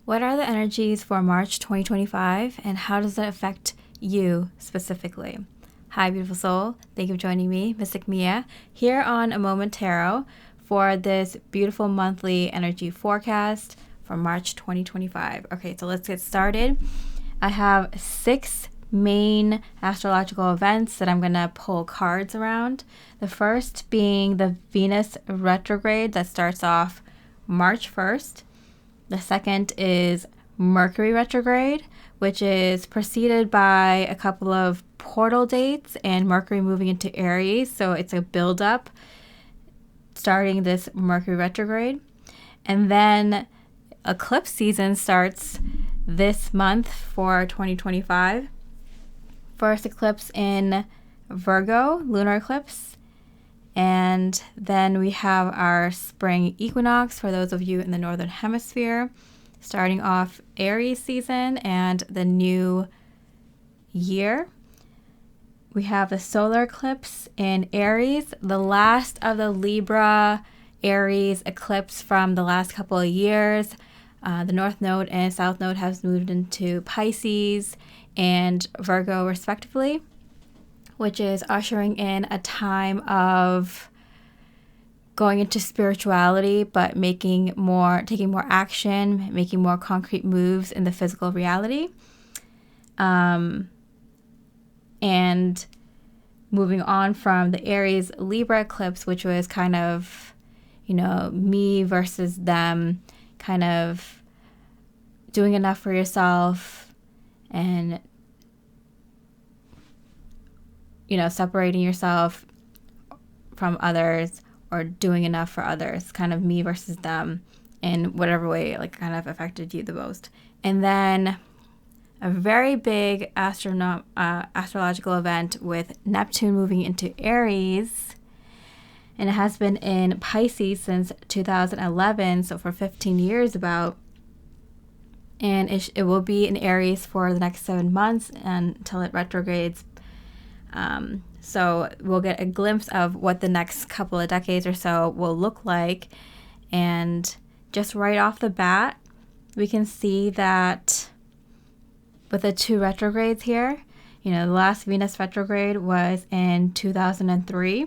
What are the energies for March 2025 and how does it affect you specifically? Hi, beautiful soul. Thank you for joining me, Mystic Mia, here on A Moment Tarot for this beautiful monthly energy forecast for March 2025. Okay, so let's get started. I have 6 main astrological events that I'm going to pull cards around. The first being the Venus retrograde that starts off March 1st. The second is Mercury retrograde, which is preceded by a couple of portal dates and Mercury moving into Aries. So it's a build-up starting this Mercury retrograde. And then eclipse season starts this month for 2025. First eclipse in Virgo, lunar eclipse. And then we have our spring equinox for those of you in the northern hemisphere, starting off Aries season and the new year. We have the solar eclipse in Aries, the last of the Libra Aries eclipse from the last couple of years. The North Node and South Node has moved into Pisces and Virgo respectively, which is ushering in a time of going into spirituality, but taking more action, making more concrete moves in the physical reality. And moving on from the Aries Libra eclipse, which was kind of, me versus them, kind of doing enough for yourself and separating yourself from others or doing enough for others, kind of me versus them in whatever way kind of affected you the most. And then a very big astrological event with Neptune moving into Aries, and it has been in Pisces since 2011, so for 15 years about. And it will be in Aries for the next 7 months until it retrogrades. So we'll get a glimpse of what the next couple of decades or so will look like. And just right off the bat, we can see that with the 2 retrogrades here, the last Venus retrograde was in 2003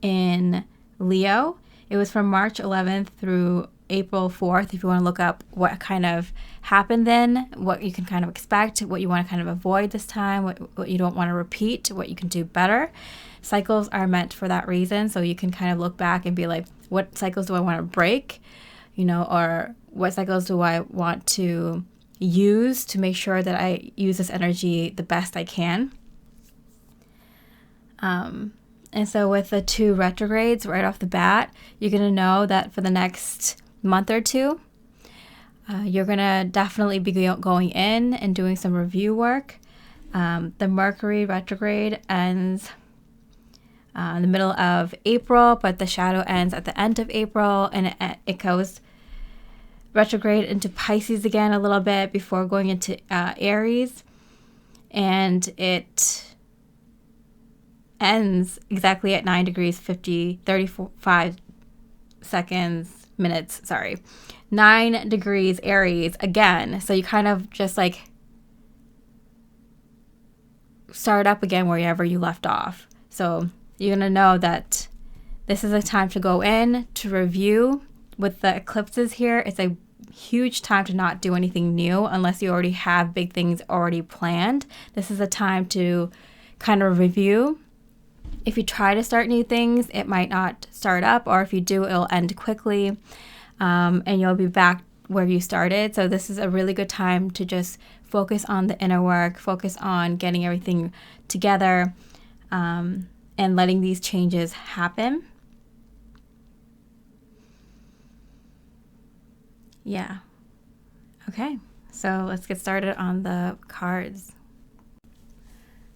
in Leo. It was from March 11th through April 4th, if you want to look up what kind of happened then, what you can kind of expect, what you want to kind of avoid this time, what you don't want to repeat, what you can do better. Cycles are meant for that reason, so you can kind of look back and be like, what cycles do I want to break, or what cycles do I want to use to make sure that I use this energy the best I can. And so with the 2 retrogrades right off the bat, you're going to know that for the next month or two, you're going to definitely be going in and doing some review work. The Mercury retrograde ends in the middle of April, but the shadow ends at the end of April, and it goes retrograde into Pisces again a little bit before going into Aries, and it ends exactly at 9 degrees 35 minutes, 9 degrees Aries again. So you kind of just start up again wherever you left off. So you're going to know that this is a time to go in to review. With the eclipses here, it's a huge time to not do anything new unless you already have big things already planned. This is a time to kind of review. If you try to start new things, it might not start up, or if you do, it'll end quickly, and you'll be back where you started. So this is a really good time to just focus on the inner work, focus on getting everything together, and letting these changes happen. Yeah. Okay, so let's get started on the cards.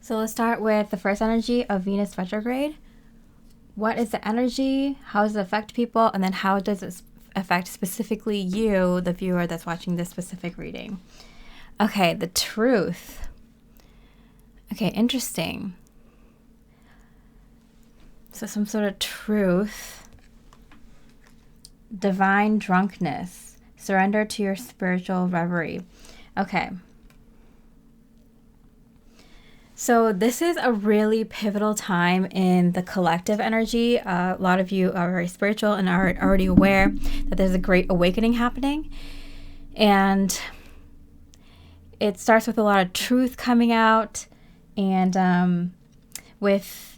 So let's start with the first energy of Venus retrograde. What is the energy? How does it affect people? And then how does it affect specifically you, the viewer that's watching this specific reading? Okay, the truth. Okay, interesting. So some sort of truth. Divine drunkenness. Surrender to your spiritual reverie. Okay. So this is a really pivotal time in the collective energy. A lot of you are very spiritual and are already aware that there's a great awakening happening. And it starts with a lot of truth coming out. And with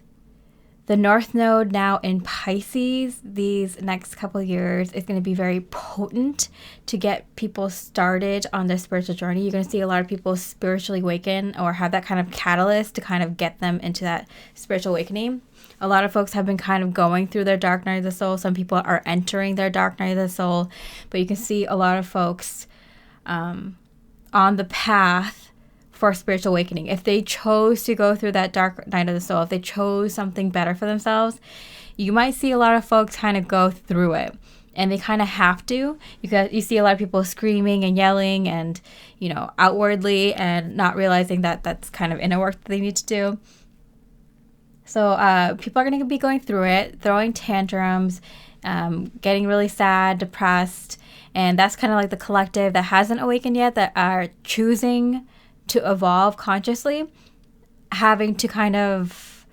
the North Node now in Pisces, these next couple of years is going to be very potent to get people started on their spiritual journey. You're going to see a lot of people spiritually awaken or have that kind of catalyst to kind of get them into that spiritual awakening. A lot of folks have been kind of going through their dark night of the soul. Some people are entering their dark night of the soul. But you can see a lot of folks on the path for spiritual awakening. If they chose to go through that dark night of the soul, if they chose something better for themselves, you might see a lot of folks kind of go through it, and they kind of have to. You see a lot of people screaming and yelling and, outwardly, and not realizing that that's kind of inner work that they need to do. So people are going to be going through it, throwing tantrums, getting really sad, depressed, and that's kind of like the collective that hasn't awakened yet, that are choosing to evolve consciously, having to kind of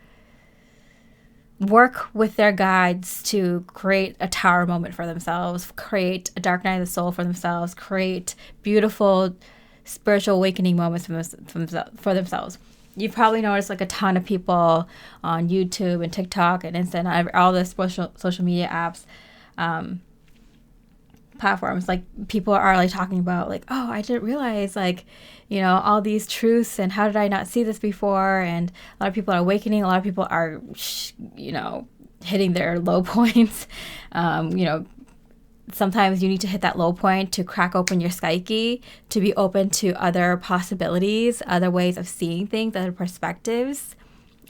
work with their guides to create a tower moment for themselves, create a dark night of the soul for themselves, create beautiful spiritual awakening moments for themselves. You've probably noticed like a ton of people on YouTube and TikTok and Insta and all the social media apps, platforms, like people are like talking about like, oh, I didn't realize like, all these truths, and how did I not see this before? And a lot of people are awakening. A lot of people are, hitting their low points. Sometimes you need to hit that low point to crack open your psyche, to be open to other possibilities, other ways of seeing things, other perspectives,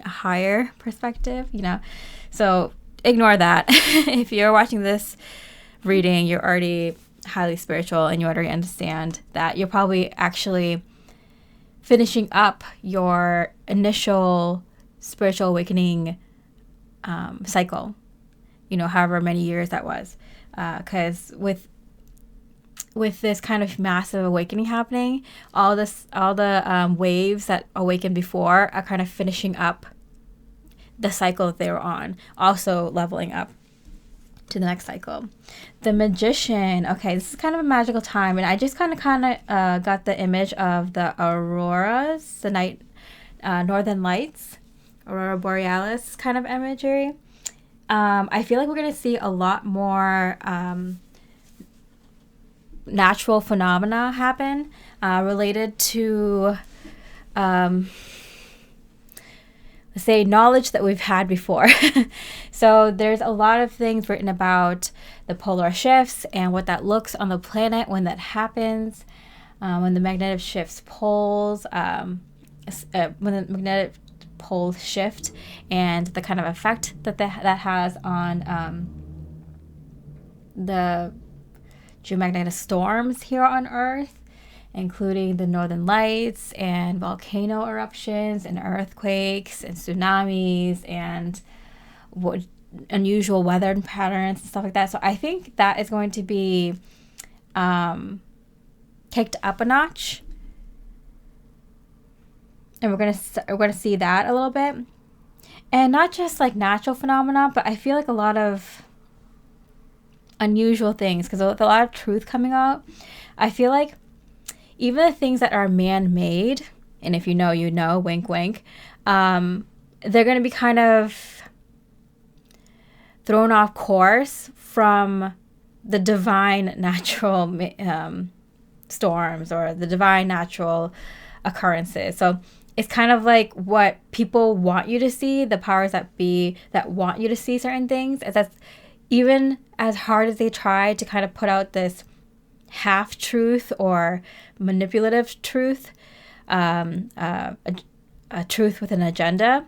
a higher perspective, So ignore that. If you're watching this reading, you're already highly spiritual and you already understand that you're probably actually finishing up your initial spiritual awakening cycle, however many years that was, because with this kind of massive awakening happening, all the waves that awakened before are kind of finishing up the cycle that they were on, also leveling up to the next cycle. The Magician. Okay, this is kind of a magical time, and I just kind of got the image of the auroras, the night, northern lights, aurora borealis kind of imagery. I feel like we're going to see a lot more natural phenomena happen related to say knowledge that we've had before. So there's a lot of things written about the polar shifts and what that looks on the planet when that happens, when the magnetic shifts poles, when the magnetic poles shift, and the kind of effect that has on the geomagnetic storms here on Earth, including the northern lights and volcano eruptions and earthquakes and tsunamis and unusual weather patterns and stuff like that. So I think that is going to be kicked up a notch, and we're gonna see that a little bit, and not just like natural phenomena, but I feel like a lot of unusual things, because with a lot of truth coming out, I feel like even the things that are man-made, and if you know, wink, wink, they're going to be kind of thrown off course from the divine natural storms or the divine natural occurrences. So it's kind of like what people want you to see, the powers that be that want you to see certain things. That's even as hard as they try to kind of put out this half truth or manipulative truth, a truth with an agenda.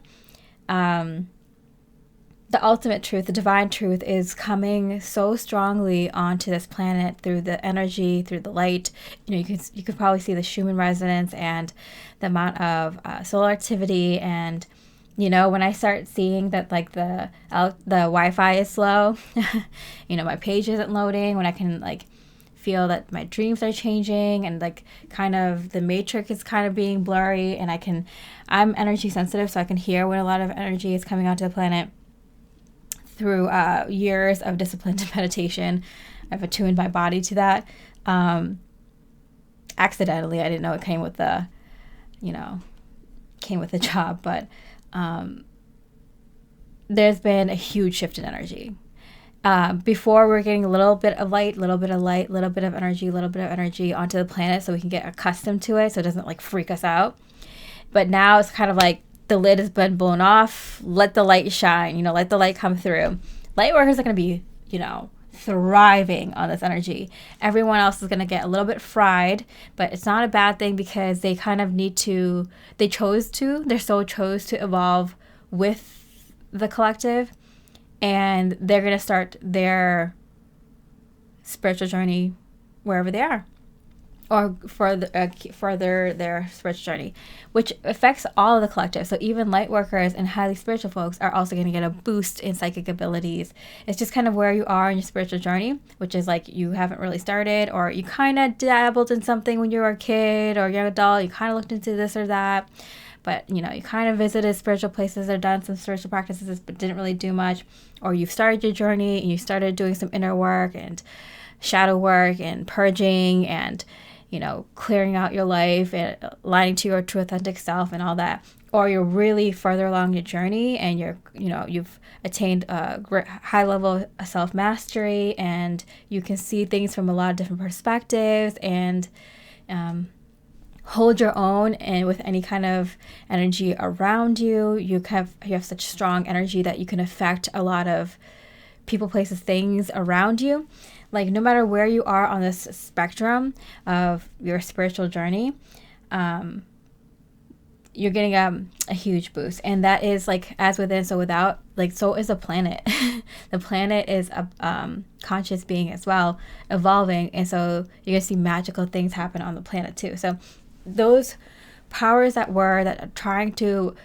The ultimate truth, the divine truth, is coming so strongly onto this planet through the energy, through the light. You could probably see the Schumann resonance and the amount of solar activity. And when I start seeing that, like the Wi-Fi is slow, my page isn't loading, when I can like feel that my dreams are changing, and like kind of the matrix is kind of being blurry, and I'm energy sensitive, so I can hear when a lot of energy is coming onto the planet through years of disciplined meditation. I've attuned my body to that. Accidentally, I didn't know it came with the job, but there's been a huge shift in energy. Before, we were getting a little bit of light, little bit of energy onto the planet, so we can get accustomed to it, so it doesn't like freak us out. But now it's kind of like the lid has been blown off. Let the light shine, let the light come through. Light workers are going to be, thriving on this energy. Everyone else is going to get a little bit fried, but it's not a bad thing, because they kind of their soul chose to evolve with the collective, and they're going to start their spiritual journey wherever they are, or further their spiritual journey, which affects all of the collective. So even light workers and highly spiritual folks are also going to get a boost in psychic abilities. It's just kind of where you are in your spiritual journey, which is like you haven't really started, or you kind of dabbled in something when you were a kid or young adult. You kind of looked into this or that, but you kind of visited spiritual places or done some spiritual practices, but didn't really do much. Or you've started your journey and you started doing some inner work and shadow work and purging and clearing out your life and aligning to your true authentic self and all that. Or you're really further along your journey and you've attained a great high level of self-mastery, and you can see things from a lot of different perspectives and hold your own, and with any kind of energy around you. You have such strong energy that you can affect a lot of people, places, things around you. Like, no matter where you are on this spectrum of your spiritual journey, you're getting a huge boost. And that is like as within, so without. Like, so is a planet. The planet is a conscious being as well, evolving. And so you're going to see magical things happen on the planet too. So those powers that are trying to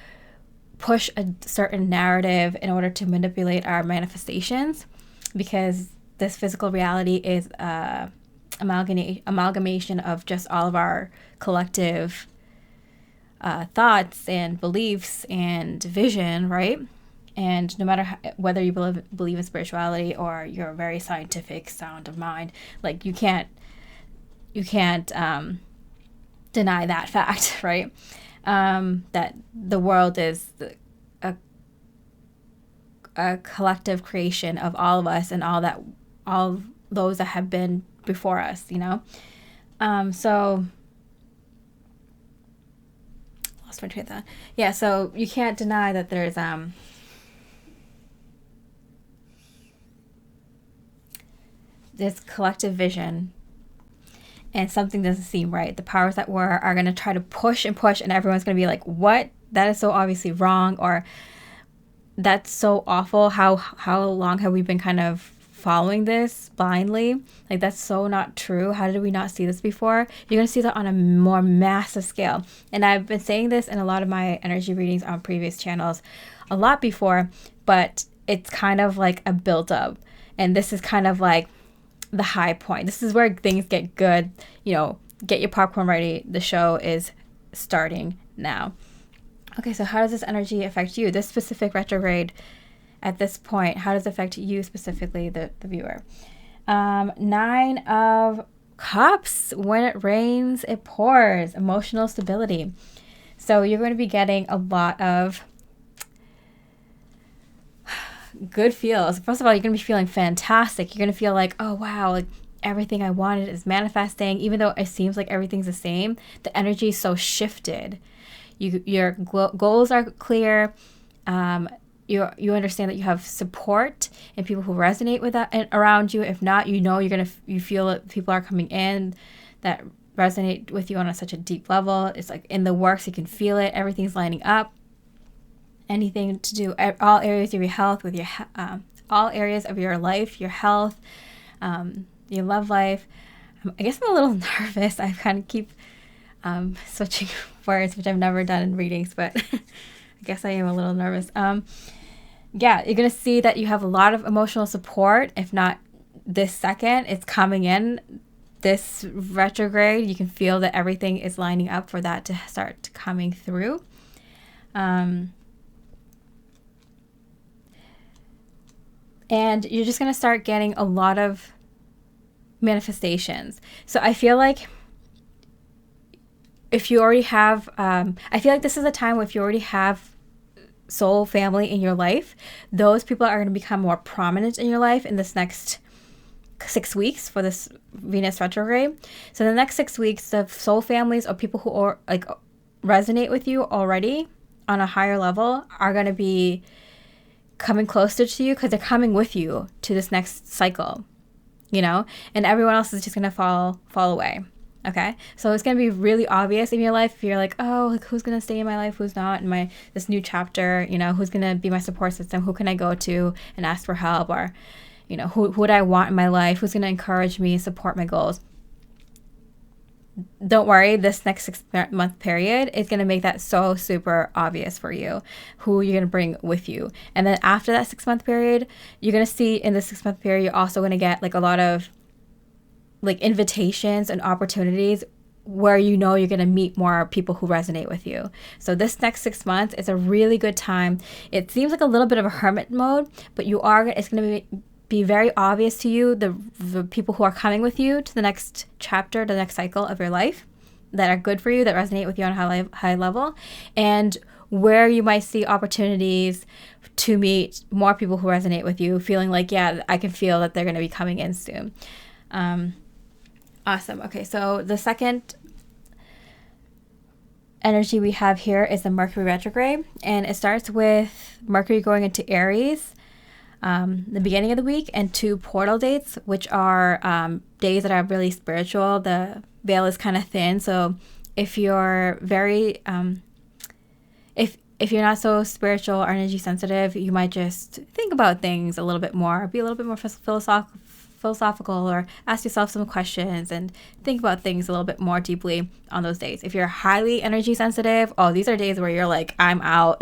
push a certain narrative in order to manipulate our manifestations, because this physical reality is amalgamation of just all of our collective thoughts and beliefs and vision, right? And no matter whether you believe in spirituality or you're very scientific, sound of mind, like you can't deny that fact, right? That the world is a collective creation of all of us and all those that have been before us, so lost my train of thought. Yeah, so you can't deny that there's this collective vision, and something doesn't seem right. The powers that are going to try to push and push, and everyone's going to be like, what? That is so obviously wrong, or that's so awful. How long have we been kind of following this blindly? Like, that's so not true. How did we not see this before? You're going to see that on a more massive scale. And I've been saying this in a lot of my energy readings on previous channels a lot before, but it's kind of like a build-up. And this is kind of like the high point. This is where things get good. Get your popcorn ready. The show is starting now. Okay, so how does this energy affect you? This specific retrograde at this point, how does it affect you specifically, the viewer? 9 of Cups. When it rains, it pours. Emotional stability. So you're going to be getting a lot of good feels. First of all, you're going to be feeling fantastic. You're going to feel like, oh, wow, like everything I wanted is manifesting. Even though it seems like everything's the same, the energy is so shifted. Your goals are clear. You understand that you have support and people who resonate with that and around you. If not, you feel that people are coming in that resonate with you on such a deep level. It's like in the works, you can feel it. Everything's lining up. Anything to do, all areas of your health, with all areas of your life, your health, your love life. I guess I'm a little nervous. I kind of keep switching words, which I've never done in readings, but I guess I am a little nervous. Yeah, you're going to see that you have a lot of emotional support. If not this second, it's coming in this retrograde, you can feel that everything is lining up for that to start coming through. And you're just going to start getting a lot of manifestations. So I feel like if you already have, I feel like this is a time where if you already have soul family in your life, those people are going to become more prominent in your life in this next 6 weeks for this Venus retrograde. So the next 6 weeks, the soul families or people who are like resonate with you already on a higher level are going to be coming closer to you because they're coming with you to this next cycle, you know, and everyone else is just going to fall away. Okay, so it's going to be really obvious in your life if you're like, oh, like who's going to stay in my life, who's not in my this new chapter, you know, who's going to be my support system, who can I go to and ask for help, or, you know, who would I want in my life, who's going to encourage me, support my goals. Don't worry, this next 6-month period is going to make that so super obvious for you, who you're going to bring with you. And then after that 6-month period, you're going to see in the 6-month period, you're also going to get like a lot of like invitations and opportunities where you know you're going to meet more people who resonate with you. So this next 6 months is a really good time. It seems like a little bit of a hermit mode, but it's going to be very obvious to you the people who are coming with you to the next chapter, the next cycle of your life that are good for you, that resonate with you on a high level, and where you might see opportunities to meet more people who resonate with you, feeling like, yeah, I can feel that they're going to be coming in soon. Awesome. Okay, so the second energy we have here is the Mercury retrograde, and it starts with Mercury going into Aries the beginning of the week, and 2 portal dates, which are days that are really spiritual. The veil is kind of thin, so if you're very if you're not so spiritual or energy sensitive, you might just think about things a little bit more, be a little bit more philosophical, or ask yourself some questions and think about things a little bit more deeply on those days. If you're highly energy sensitive, these are days where you're like, I'm out.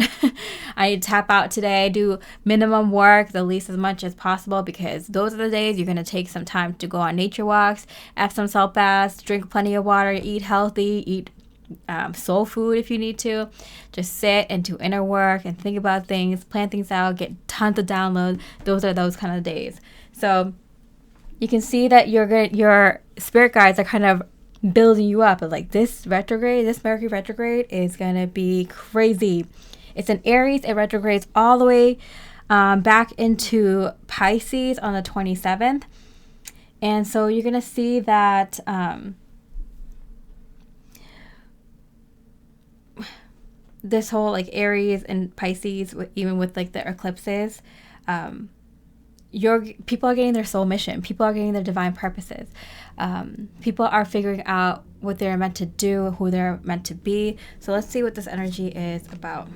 I need to tap out today, do minimum work, the least as much as possible, because those are the days you're going to take some time to go on nature walks, have some salt baths, drink plenty of water, eat healthy, eat soul food if you need to. Just sit and do inner work and think about things, plan things out, get tons of downloads. Those are those kind of days. So you can see that your spirit guides are kind of building you up. Like this Mercury retrograde is going to be crazy. It's in Aries. It retrogrades all the way back into Pisces on the 27th. And so you're going to see that this whole like Aries and Pisces, even with like the eclipses, people are getting their soul mission. People are getting their divine purposes. People are figuring out what they're meant to do, who they're meant to be. So let's see what this energy is about.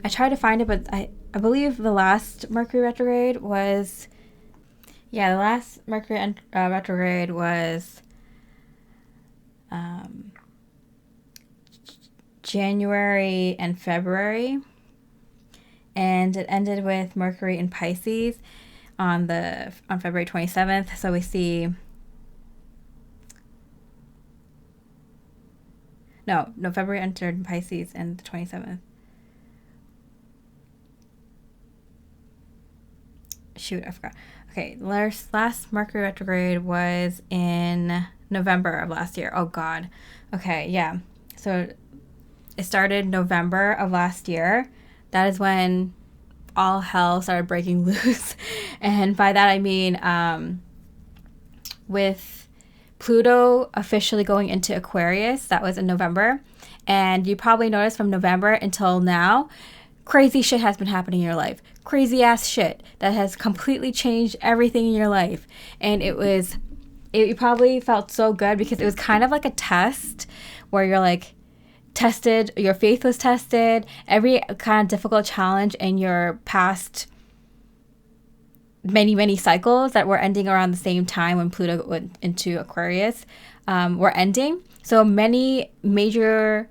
I tried to find it, but I believe the last Mercury retrograde was, retrograde was January and February. And it ended with Mercury in Pisces on February 27th. So we see February entered in Pisces and the 27th. Shoot, I forgot. Okay, last Mercury retrograde was in November of last year. Oh God. Okay, yeah. So it started November of last year. That is when all hell started breaking loose. And by that I mean with Pluto officially going into Aquarius, that was in November. And you probably noticed from November until now, crazy shit has been happening in your life. Crazy ass shit that has completely changed everything in your life. And it probably felt so good because it was kind of like a test where you're like, tested, your faith was tested, every kind of difficult challenge in your past many cycles that were ending around the same time when Pluto went into Aquarius were ending. So many major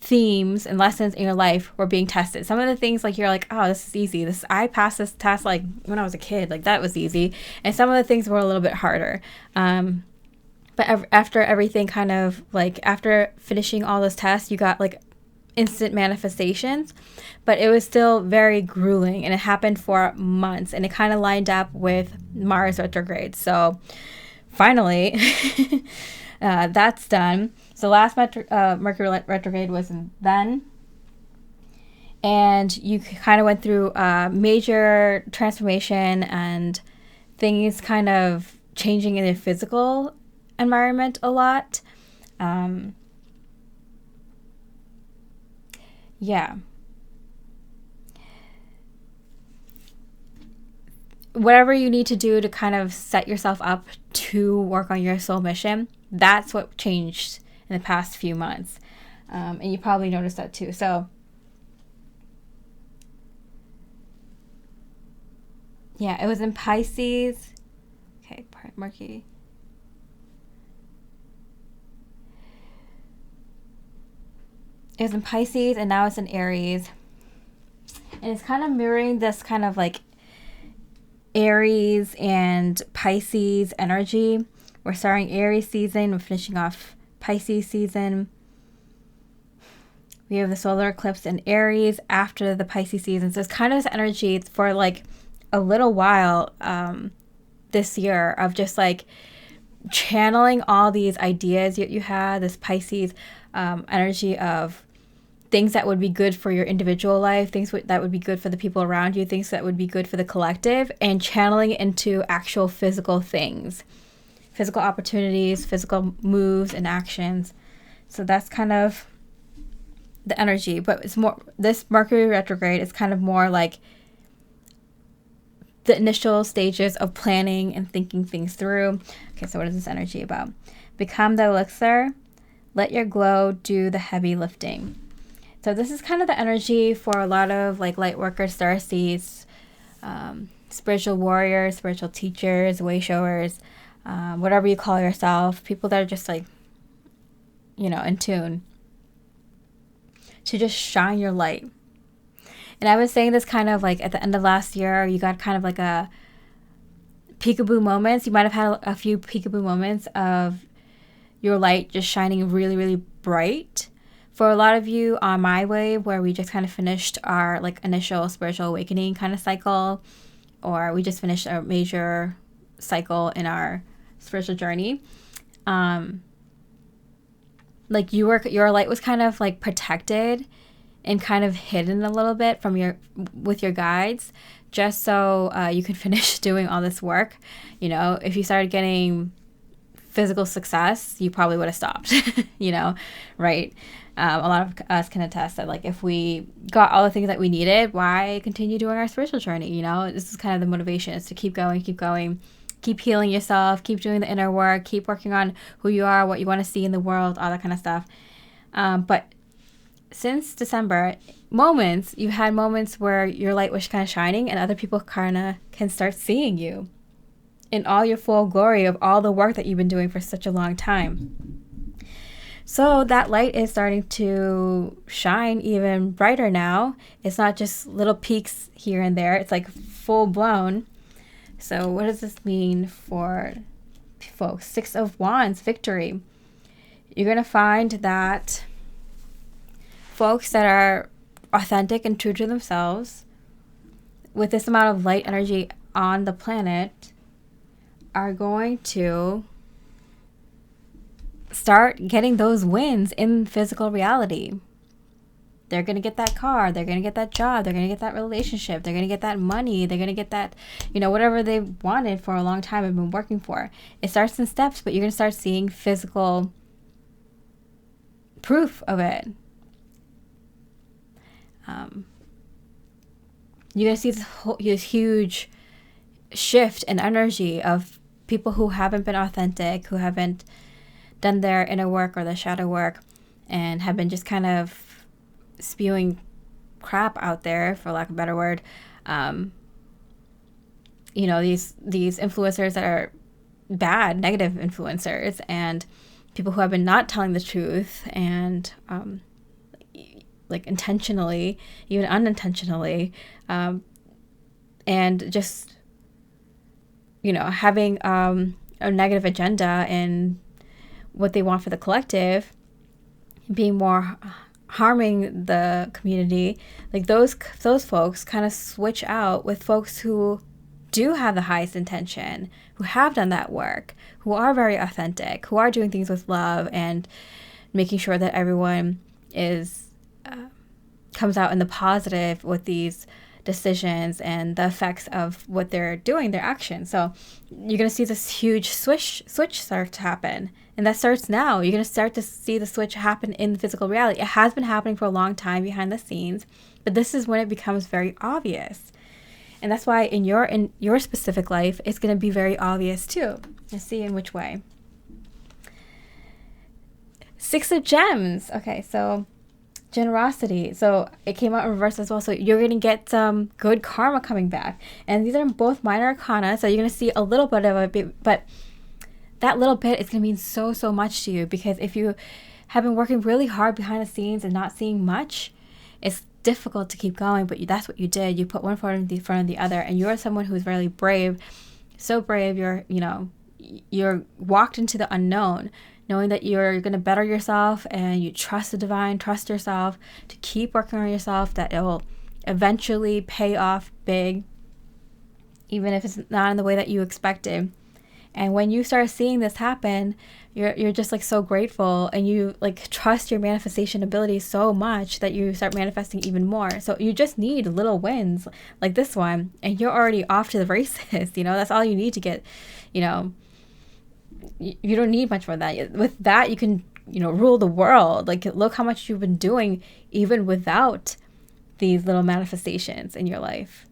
themes and lessons in your life were being tested. Some of the things like you're like, oh, this is easy. I passed this test like when I was a kid, like that was easy. And some of the things were a little bit harder. But after everything kind of like after finishing all those tests, you got like instant manifestations, but it was still very grueling, and it happened for months, and it kind of lined up with Mars retrograde. So finally, that's done. So last Mercury retrograde was then, and you kind of went through a major transformation and things kind of changing in the physical environment a lot. Yeah. Whatever you need to do to kind of set yourself up to work on your soul mission, that's what changed in the past few months. And you probably noticed that too. So, yeah, it was in Pisces. Okay, Mercury. It was in Pisces, and now it's in Aries. And it's kind of mirroring this kind of like Aries and Pisces energy. We're starting Aries season. We're finishing off Pisces season. We have the solar eclipse in Aries after the Pisces season. So it's kind of this energy for like a little while this year of just like channeling all these ideas you had, this Pisces energy of things that would be good for your individual life, things that would be good for the people around you, things that would be good for the collective, and channeling it into actual physical things, physical opportunities, physical moves and actions. So that's kind of the energy. But it's more, this Mercury retrograde is kind of more like the initial stages of planning and thinking things through. Okay, so what is this energy about? Become the elixir. Let your glow do the heavy lifting. So this is kind of the energy for a lot of like light workers, starseeds, spiritual warriors, spiritual teachers, way showers, whatever you call yourself, people that are just like, you know, in tune to just shine your light. And I was saying this kind of like at the end of last year, you got kind of like a peekaboo moments. You might have had a few peekaboo moments of your light just shining really, really bright. For a lot of you on my way, where we just kind of finished our like initial spiritual awakening kind of cycle, or we just finished a major cycle in our spiritual journey, like your light was kind of like protected and kind of hidden a little bit from with your guides, just so you can finish doing all this work. You know, if you started getting physical success, you probably would have stopped. You know, right? A lot of us can attest that like if we got all the things that we needed, why continue doing our spiritual journey? You know, this is kind of the motivation, is to keep going, keep healing yourself, keep doing the inner work, keep working on who you are, what you want to see in the world, all that kind of stuff. But since December, you've had moments where your light was kind of shining and other people kind of can start seeing you in all your full glory of all the work that you've been doing for such a long time. So that light is starting to shine even brighter now. It's not just little peaks here and there. It's like full blown. So what does this mean for folks? 6 of Wands, victory. You're going to find that folks that are authentic and true to themselves, with this amount of light energy on the planet, are going to start getting those wins in physical reality. They're going to get that car, they're going to get that job, they're going to get that relationship, they're going to get that money, they're going to get that, you know, whatever they wanted for a long time and been working for. It starts in steps, but you're going to start seeing physical proof of it. You're going to see this huge shift in energy of people who haven't been authentic, who haven't done their inner work or their shadow work, and have been just kind of spewing crap out there, for lack of a better word. You know, these influencers that are bad, negative influencers, and people who have been not telling the truth, and like intentionally, even unintentionally, and just, having a negative agenda and what they want for the collective, being more harming the community, like those folks kind of switch out with folks who do have the highest intention, who have done that work, who are very authentic, who are doing things with love and making sure that everyone is comes out in the positive with these decisions and the effects of what they're doing, their actions. So you're going to see this huge switch start to happen. And that starts now. You're going to start to see the switch happen in the physical reality. It has been happening for a long time behind the scenes, but this is when it becomes very obvious. And that's why in your specific life, it's going to be very obvious too. Let's see in which way. 6 of Gems. Okay, so generosity. So it came out in reverse as well. So you're going to get some good karma coming back. And these are both minor arcana. So you're going to see a little bit of it, but that little bit is going to mean so much to you, because if you have been working really hard behind the scenes and not seeing much, it's difficult to keep going. But that's what you did. You put one foot in front of the other, and you're someone who's really brave. So brave. You're walked into the unknown, knowing that you're going to better yourself, and you trust the divine, trust yourself to keep working on yourself, that it will eventually pay off big, even if it's not in the way that you expected. And when you start seeing this happen, you're just like so grateful, and you like trust your manifestation ability so much that you start manifesting even more. So you just need little wins like this one, and you're already off to the races. That's all you need to get, you don't need much more than that. With that, you can, rule the world. Like, look how much you've been doing even without these little manifestations in your life.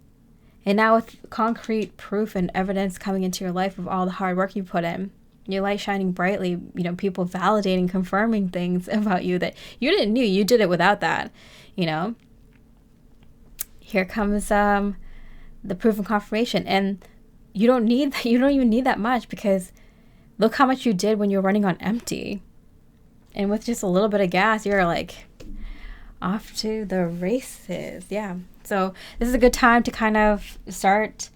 And now with concrete proof and evidence coming into your life of all the hard work you put in, your light shining brightly, people validating, confirming things about you that you didn't know. You did it without that, Here comes the proof and confirmation. And you don't even need that much, because look how much you did when you're running on empty. And with just a little bit of gas, you're like off to the races. Yeah. So this is a good time to kind of start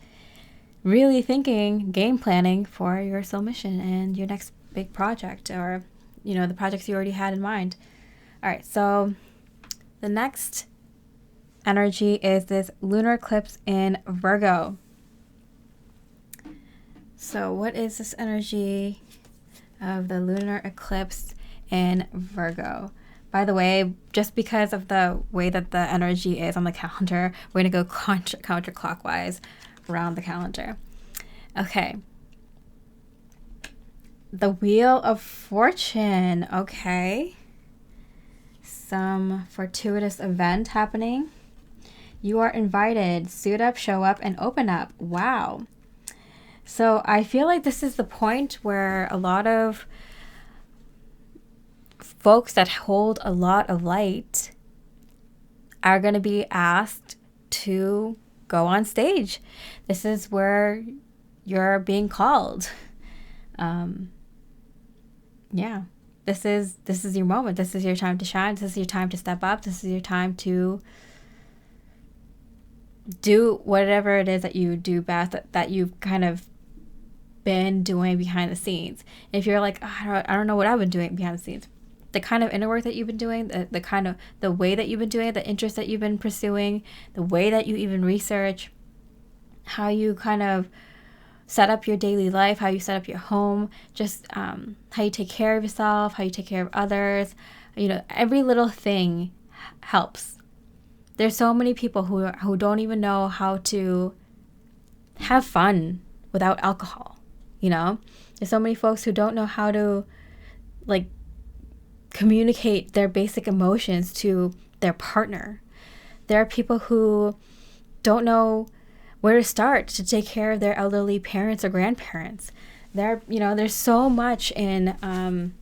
really thinking, game planning for your soul mission and your next big project, or, the projects you already had in mind. All right. So the next energy is this lunar eclipse in Virgo. So what is this energy of the lunar eclipse in Virgo? By the way, just because of the way that the energy is on the calendar, we're going to go counterclockwise around the calendar. Okay. The Wheel of Fortune. Okay. Some fortuitous event happening. You are invited. Suit up, show up, and open up. Wow. So I feel like this is the point where a lot of folks that hold a lot of light are going to be asked to go on stage. This is where you're being called. This is your moment. This is your time to shine. This is your time to step up. This is your time to do whatever it is that you do best, that you've kind of been doing behind the scenes. If you're like, I don't know what I've been doing behind the scenes, the kind of inner work that you've been doing, the way that you've been doing it, the interest that you've been pursuing, the way that you even research, how you kind of set up your daily life, how you set up your home, just how you take care of yourself, how you take care of others, every little thing helps. There's so many people who don't even know how to have fun without alcohol. There's so many folks who don't know how to communicate their basic emotions to their partner. There are people who don't know where to start to take care of their elderly parents or grandparents. There's so much in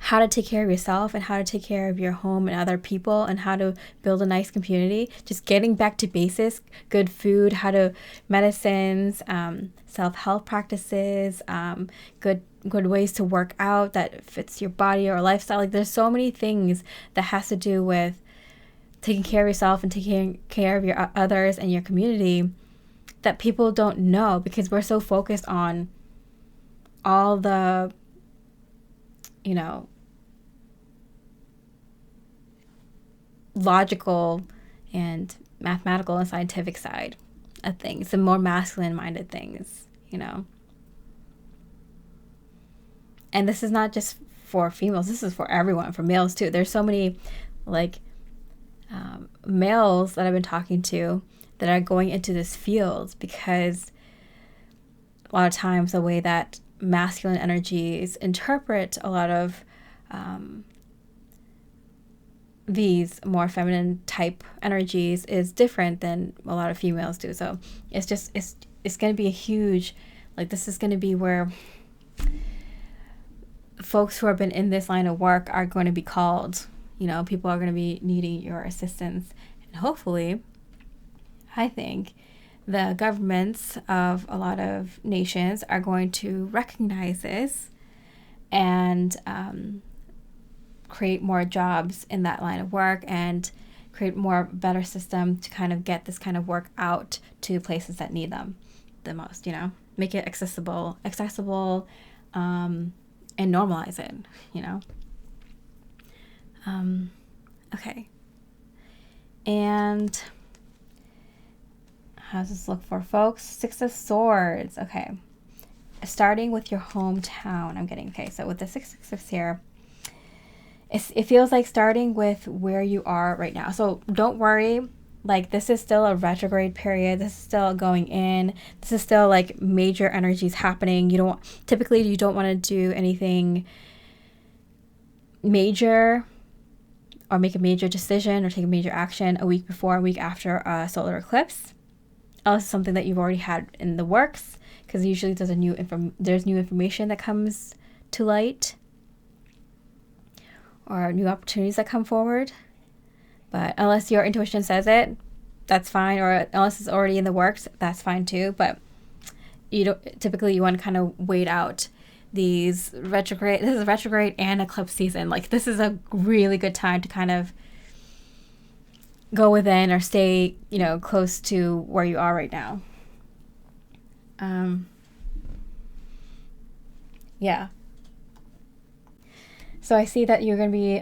how to take care of yourself and how to take care of your home and other people and how to build a nice community. Just getting back to basics, good food, medicines, self-help practices, good ways to work out that fits your body or lifestyle. There's so many things that has to do with taking care of yourself and taking care of your others and your community that people don't know, because we're so focused on all the, logical and mathematical and scientific side of things, the more masculine minded things, And this is not just for females, this is for everyone, for males too. There's so many males that I've been talking to that are going into this field, because a lot of times the way that masculine energies interpret a lot of these more feminine type energies is different than a lot of females do. So it's going to be a huge, this is going to be where folks who have been in this line of work are going to be called. People are going to be needing your assistance. And hopefully, I think the governments of a lot of nations are going to recognize this and create more jobs in that line of work and create more better system to kind of get this kind of work out to places that need them the most, make it accessible, and normalize it, okay. And how does this look for folks? 6 of Swords. Okay. Starting with your hometown, I'm getting. Okay, so with the 666 here, it feels like starting with where you are right now. So don't worry. This is still a retrograde period. This is still going in. This is still major energies happening. You don't want to do anything major or make a major decision or take a major action a week before, a week after a solar eclipse. Unless it's something that you've already had in the works, because usually there's new information that comes to light or new opportunities that come forward. But unless your intuition says it, that's fine. Or unless it's already in the works, that's fine too. But you want to kind of wait out these retrograde. This is retrograde and eclipse season. This is a really good time to kind of go within or stay, close to where you are right now. Yeah. So I see that you're going to be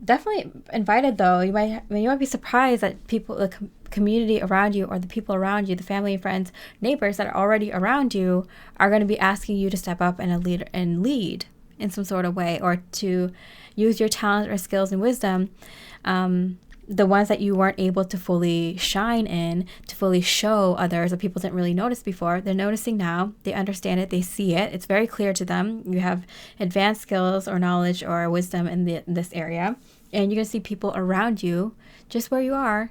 definitely invited, though. You might be surprised that people, the community around you or the people around you, the family and friends, neighbors that are already around you are going to be asking you to step up and lead in some sort of way, or to use your talent or skills and wisdom, the ones that you weren't able to fully shine in, to fully show others that people didn't really notice before. They're noticing now. They understand it. They see it. It's very clear to them. You have advanced skills or knowledge or wisdom in this area. And you're going to see people around you, just where you are,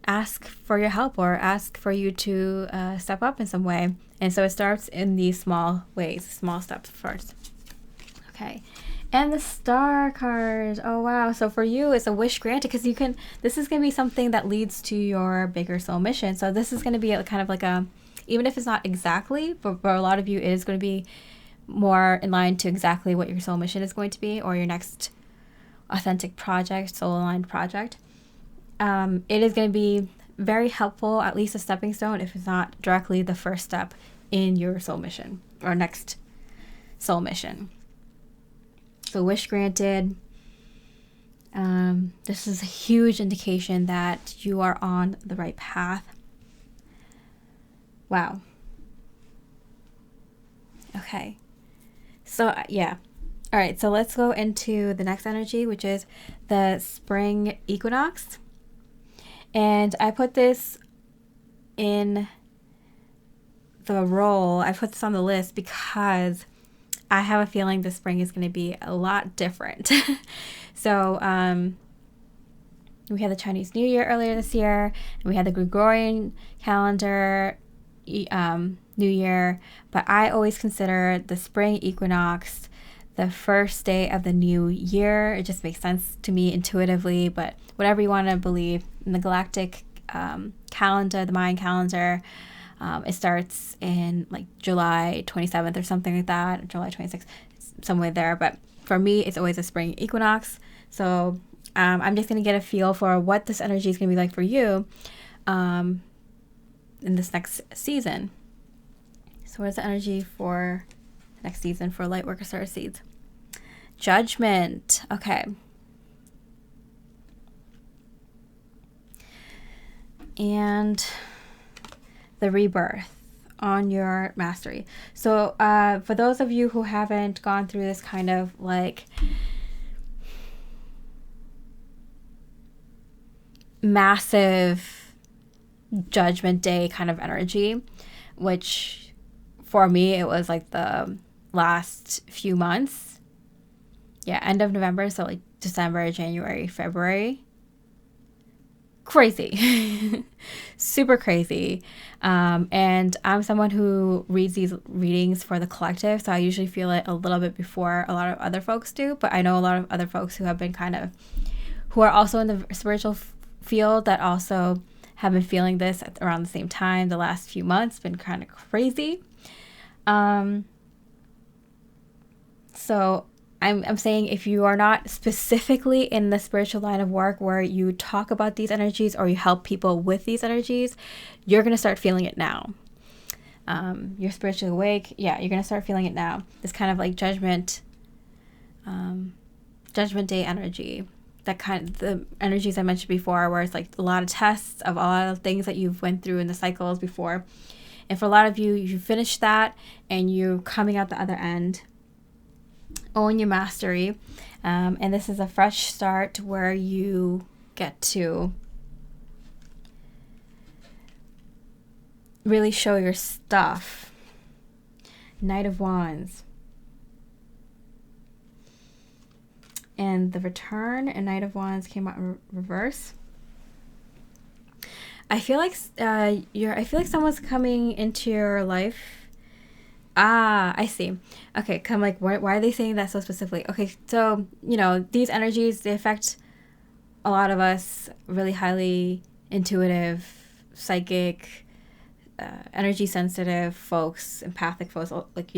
ask for your help or ask for you to step up in some way. And so it starts in these small ways, small steps first. Okay. And the Star card. Oh, wow. So for you, it's a wish granted, because this is going to be something that leads to your bigger soul mission. So this is going to be kind of even if it's not exactly, but for a lot of you, it is going to be more in line to exactly what your soul mission is going to be, or your next authentic project, soul aligned project. It is going to be very helpful, at least a stepping stone, if it's not directly the first step in your soul mission or next soul mission. So wish granted. This is a huge indication that you are on the right path. Wow. Okay. So yeah. All right. So let's go into the next energy, which is the spring equinox. And I put this in the role. I put this on the list because I have a feeling this spring is going to be a lot different. So we had the Chinese New Year earlier this year, and we had the Gregorian calendar New Year. But I always consider the spring equinox the first day of the new year. It just makes sense to me intuitively, but whatever you want to believe. In the galactic calendar, the Mayan calendar, it starts in July 27th or something like that, July 26th, somewhere there. But for me, it's always a spring equinox. So I'm just going to get a feel for what this energy is going to be like for you in this next season. So what is the energy for next season for Lightworker Starseeds? Judgment. Okay. And the rebirth on your mastery. So for those of you who haven't gone through this kind of like massive judgment day kind of energy, which for me it was like the last few months, end of November, so like December, January, February. Crazy. Super crazy. And I'm someone who reads these readings for the collective, so I usually feel it a little bit before a lot of other folks do, but I know a lot of other folks who have been who are also in the spiritual field that also have been feeling this at around the same time. The last few months been kind of crazy. So I'm saying if you are not specifically in the spiritual line of work where you talk about these energies or you help people with these energies, you're going to start feeling it now. You're spiritually awake. Yeah, you're going to start feeling it now. This kind of like judgment day energy. That kind of the energies I mentioned before, where it's like a lot of tests of a lot of things that you've went through in the cycles before. And for a lot of you, you finished that and you're coming out the other end. Own your mastery, and this is a fresh start where you get to really show your stuff. Knight of Wands, and the Return and Knight of Wands came out in reverse. I feel like someone's coming into your life. I see. Okay, come like, why are they saying that so specifically? Okay, so, these energies, they affect a lot of us really highly intuitive, psychic, energy sensitive folks, empathic folks, like,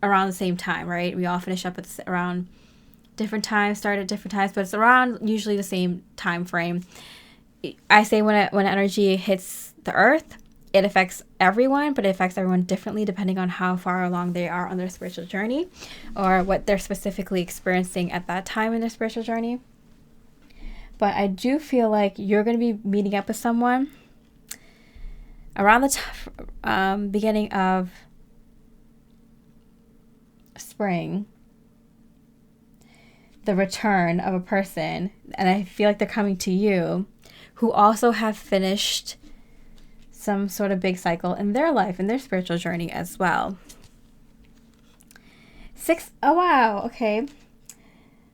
around the same time, right? We all finish up around different times, start at different times, but it's around usually the same time frame. I say when energy hits the earth, it affects everyone, but it affects everyone differently depending on how far along they are on their spiritual journey or what they're specifically experiencing at that time in their spiritual journey. But I do feel like you're going to be meeting up with someone around the beginning of spring, the return of a person, and I feel like they're coming to you, who also have finished some sort of big cycle in their life, in their spiritual journey as well. Oh wow, okay.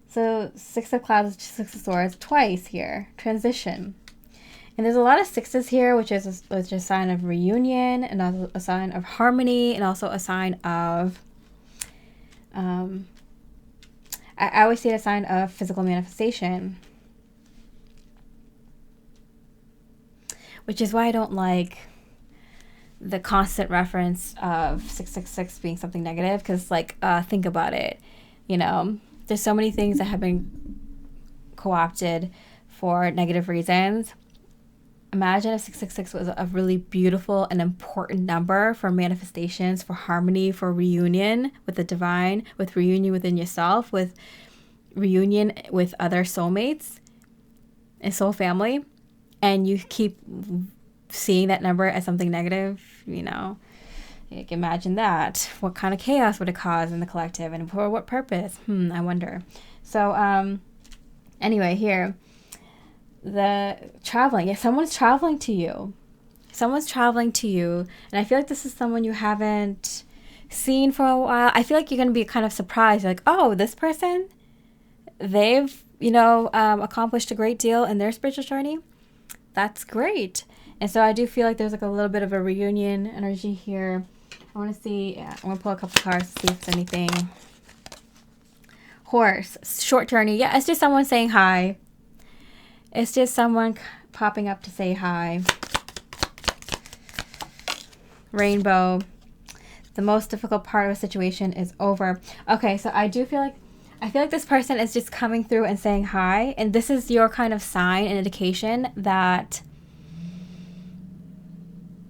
So 6 of Clouds, 6 of Swords, twice here. Transition. And there's a lot of sixes here, which is a sign of reunion, and also a sign of harmony, and also a sign of, I always see it a sign of physical manifestation. Which is why I don't like the constant reference of 666 being something negative, because think about it. There's so many things that have been co-opted for negative reasons. Imagine if 666 was a really beautiful and important number for manifestations, for harmony, for reunion with the divine, with reunion within yourself, with reunion with other soulmates and soul family. And you keep seeing that number as something negative, imagine that. What kind of chaos would it cause in the collective, and for what purpose? I wonder. So, anyway, here, the traveling. If someone's traveling to you, and I feel like this is someone you haven't seen for a while. I feel like you're going to be kind of surprised. You're like, oh, this person, they've, accomplished a great deal in their spiritual journey. That's great. And so I do feel like there's a little bit of a reunion energy here. I want to see, I want to pull a couple cards to see if there's anything. Horse, short journey. Yeah, it's just someone saying hi. It's just someone popping up to say hi. Rainbow. The most difficult part of a situation is over. Okay, so I do feel like I feel like this person is just coming through and saying hi, and this is your kind of sign and indication that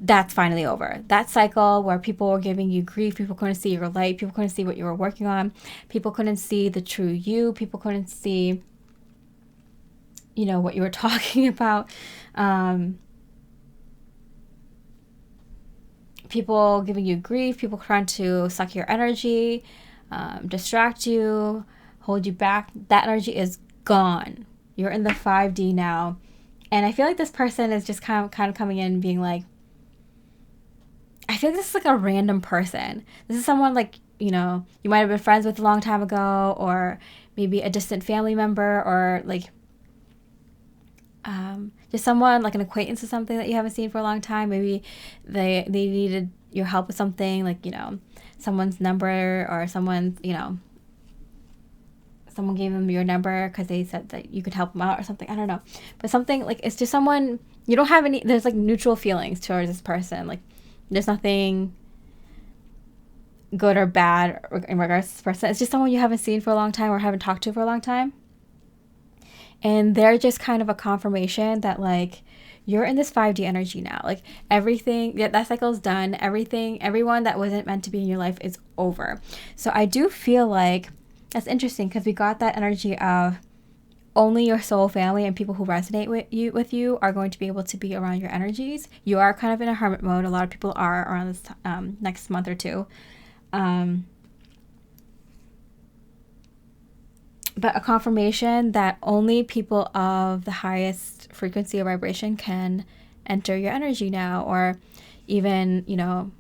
that's finally over. That cycle where people were giving you grief, people couldn't see your light, people couldn't see what you were working on, people couldn't see the true you, people couldn't see, you know, what you were talking about. People giving you grief, people trying to suck your energy, distract you, hold you back. That energy is gone. You're in the 5D now. And I feel like this person is just kind of coming in and being like, I feel like this is like a random person. This is someone like, you know, you might have been friends with a long time ago, or maybe a distant family member, or like just someone like an acquaintance or something that you haven't seen for a long time. Maybe they needed your help with something, like, you know, someone's number, or someone's, you know, someone gave them your number because they said that you could help them out or something. I don't know. But something like, it's just someone, you don't have any, there's like neutral feelings towards this person. Like, there's nothing good or bad in regards to this person. It's just someone you haven't seen for a long time or haven't talked to for a long time. And they're just kind of a confirmation that, like, you're in this 5D energy now. Like, everything, that cycle's done. Everyone that wasn't meant to be in your life is over. So I do feel like that's interesting, because we got that energy of only your soul family and people who resonate with you are going to be able to be around your energies. You are kind of in a hermit mode. A lot of people are around this next month or two. But a confirmation that only people of the highest frequency or vibration can enter your energy now, or even, you know,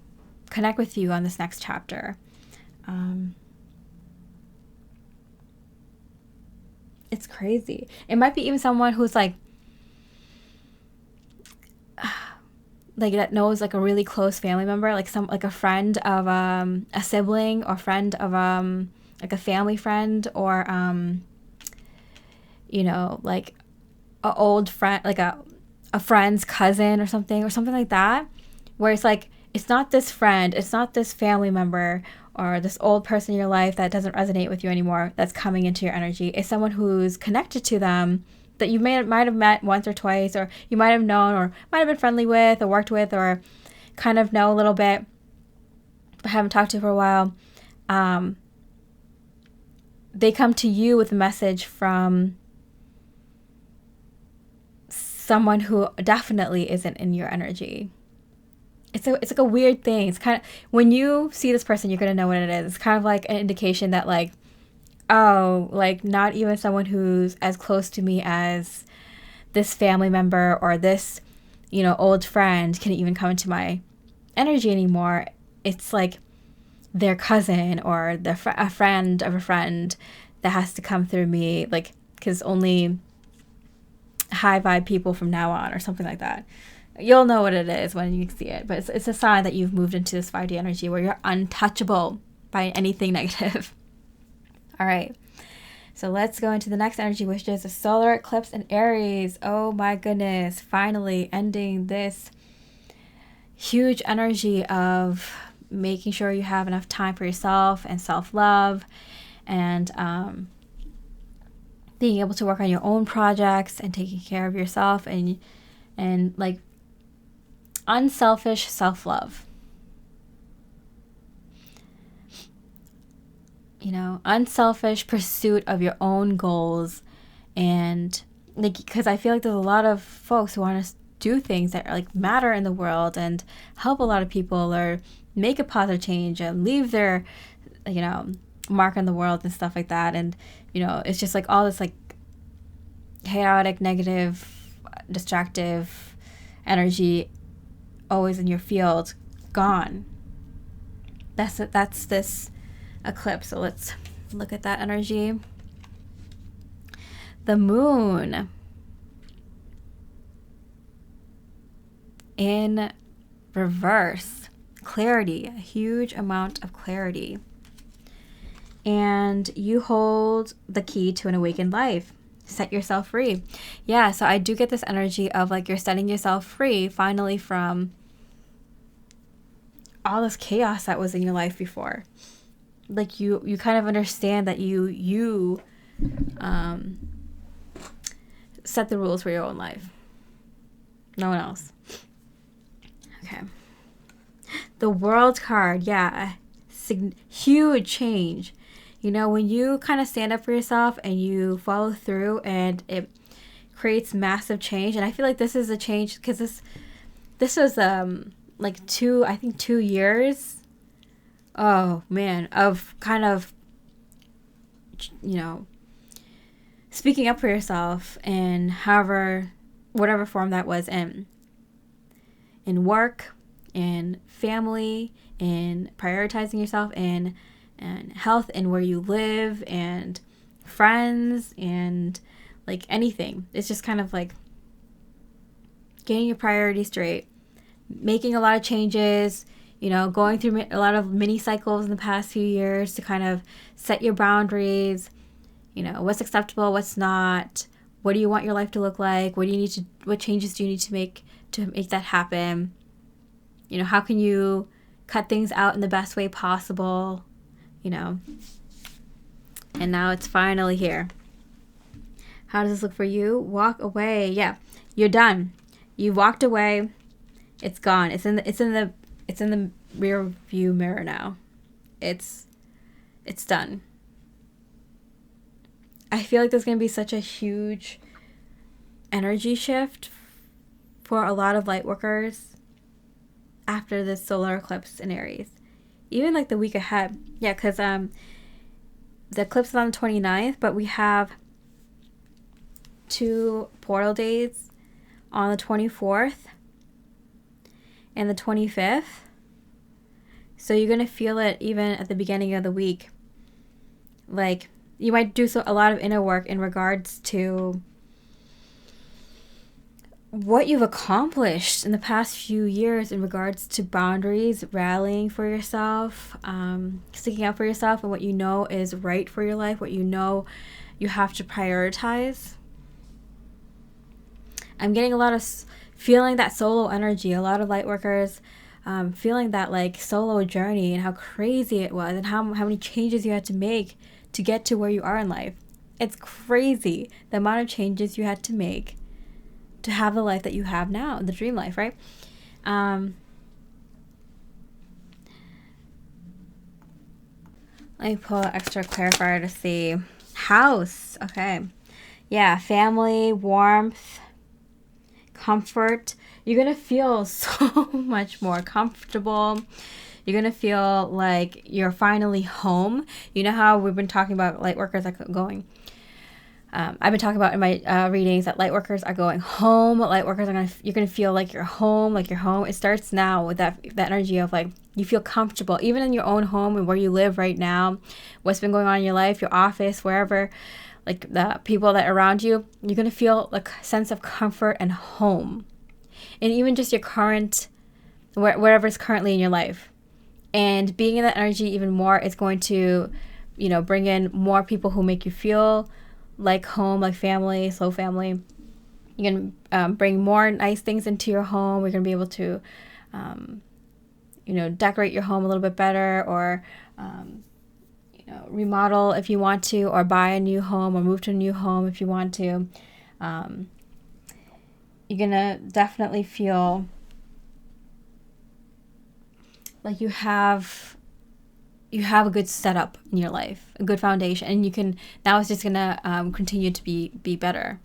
connect with you on this next chapter. It's crazy. It might be even someone who's like that knows like a really close family member, like a friend of a sibling, or friend of like a family friend, or you know, like a old friend, like a friend's cousin or something like that, where it's like, it's not this friend, it's not this family member or this old person in your life that doesn't resonate with you anymore that's coming into your energy. It's someone who's connected to them, that you might have met once or twice, or you might have known, or might have been friendly with, or worked with, or kind of know a little bit, but haven't talked to for a while. They come to you with a message from someone who definitely isn't in your energy. It's like a weird thing. It's kind of, when you see this person, you're going to know what it is. It's kind of like an indication that, like, oh, like, not even someone who's as close to me as this family member or this, you know, old friend can even come into my energy anymore. It's like their cousin or a friend of a friend that has to come through me, like, because only high vibe people from now on, or something like that. You'll know what it is when you see it, but it's a sign that you've moved into this 5D energy where you're untouchable by anything negative. All right, so let's go into the next energy, which is a solar eclipse in Aries. Oh my goodness, finally ending this huge energy of making sure you have enough time for yourself and self-love, and being able to work on your own projects and taking care of yourself, and like unselfish self-love. You know, unselfish pursuit of your own goals. And like, because I feel like there's a lot of folks who want to do things that like matter in the world and help a lot of people, or make a positive change and leave their, you know, mark on the world and stuff like that. And, you know, it's just like all this like chaotic, negative, distractive energy always in your field, gone. That's this eclipse. So let's look at that energy. The moon in reverse. Clarity, a huge amount of clarity. And you hold the key to an awakened life. Set yourself free. Yeah, so I do get this energy of like you're setting yourself free finally from all this chaos that was in your life before. like you kind of understand that you set the rules for your own life. No one else. Okay. The World card, yeah, huge change. You know, when you kind of stand up for yourself and you follow through, and it creates massive change. And I feel like this is a change because this was like 2 years. Oh man, of kind of, you know, speaking up for yourself and whatever form that was in work, in family, in prioritizing yourself, and health, and where you live, and friends, and like anything. It's just kind of like getting your priorities straight, making a lot of changes, you know, going through a lot of mini cycles in the past few years to kind of set your boundaries, you know, what's acceptable, what's not, what do you want your life to look like, what changes do you need to make that happen, you know, how can you cut things out in the best way possible, you know. And now it's finally here. How does this look for you? Walk away. Yeah, you're done. You walked away. It's gone. It's in the rear view mirror now. It's done. I feel like there's going to be such a huge energy shift for a lot of light workers after this solar eclipse in Aries. Even like the week ahead. Yeah, because the eclipse is on the 29th, but we have 2 portal days on the 24th and the 25th. So you're going to feel it even at the beginning of the week. Like, you might do a lot of inner work in regards to what you've accomplished in the past few years in regards to boundaries, rallying for yourself, sticking up for yourself, and what you know is right for your life, what you know you have to prioritize. I'm getting a lot of feeling that solo energy, a lot of light workers feeling that like solo journey and how crazy it was and how many changes you had to make to get to where you are in life. It's crazy the amount of changes you had to make to have the life that you have now, the dream life, right? Let me pull an extra clarifier to see. House, okay. Yeah, family, warmth, comfort. You're going to feel so much more comfortable. You're going to feel like you're finally home. You know how we've been talking about light workers like going. I've been talking about in my readings that light workers are going home. Light workers you're going to feel like you're home, like you're home. It starts now with that energy of like, you feel comfortable, even in your own home and where you live right now, what's been going on in your life, your office, wherever, like the people that are around you, you're going to feel like a sense of comfort and home. And even just your current, wherever's currently in your life. And being in that energy even more is going to, you know, bring in more people who make you feel like home, like family, slow family. You can bring more nice things into your home. We're going to be able to, you know, decorate your home a little bit better, or, you know, remodel if you want to, or buy a new home, or move to a new home if you want to. You're going to definitely feel like you have a good setup in your life, a good foundation, and you can, now it's just gonna continue to be better.